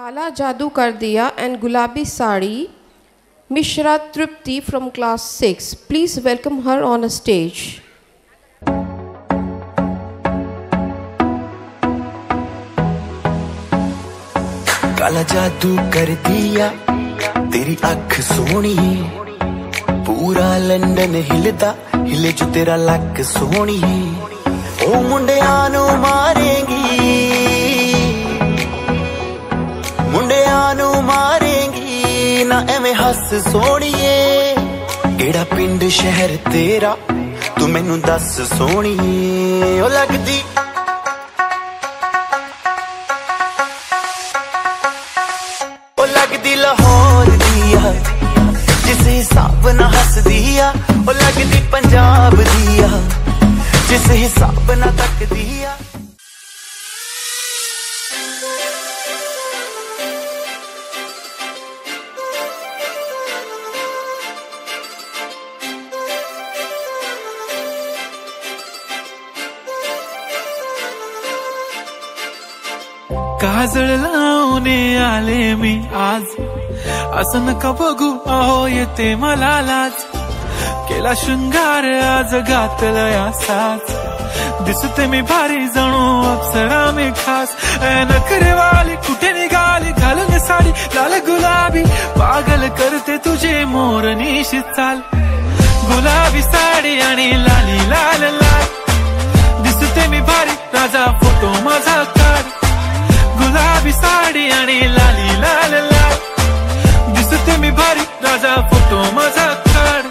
काला जादू कर दिया and Gulabi Sari, Mishra Tripti from class 6. Please welcome her on a stage. काला जादू कर दिया तेरी आँख सोनी, पूरा लंदन हिलता हिले जो तेरा लक सोनी। ओ मुंडिया नू मारेंगी, मुंडिया नू मारेंगी ना एवें हस सोनिए। केड़ा पिंड शहर तेरा तू मैनू दस सोनिए। ओ लगदी लाहौर दिया जिस हिसाब ना हस दिया, ओ लगदी पंजाब दिया जिस हिसाब ना तक दिया। काजळ लावणे आले मी आज, असं नका बघू अहो येते मला लाज। केला शृंगार आज घातलया साज, दिसते मी भारी जणू अप्सरा मी खास। नखरेवाली कुठे निघाली घालून साडी लाल गुलाबी, पागल करते तुझे मोरनीशी चाल। गुलाबी साडी आणि लाली लाल लाल, दिसते मी भारी राजा फोटो माझा काढ। गुलाबी साडी आणि लाली लाल लाल, दिसते मी भारी राजा फोटो माझा काढ।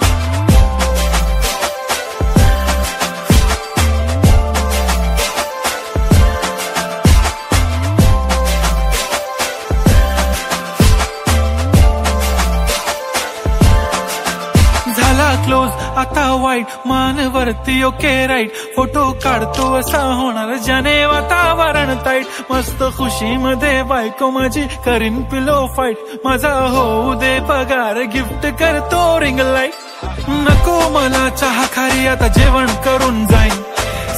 झाला क्लोज आता वाईट मानवरती ओके राईट, फोटो काढतो असा होणार ज्याने वातावरण ताईट। मस्त खुशी मध्ये बायको माझी करीन पिलो फाईट, माझा होऊ दे पगार गिफ्ट करतो रिंग लाईट। नको मला चहा खारी आता जेवण करून जाईन,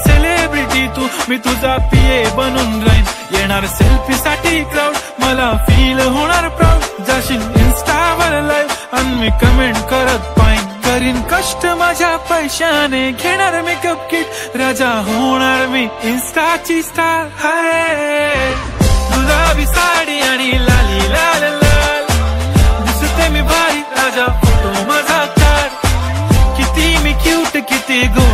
सेलिब्रिटी तू मी तुझा पीए बनून राहीन। येणार सेल्फी साठी क्राऊड मला फील होणार प्राऊड, जाशील इन्स्टावर लाईव्ह आणि मी कमेंट करत पाईन। करीन कष्ट माझ्या पैशाने घेणार मेकअप किट, राजा होणार मी इन्स्टाची स्टार। हाय गुलाबी साडी आणि लाली लाल लाल, दिसते मी भारी राजा फोटो माझा काढ। किती मी क्यूट किती गो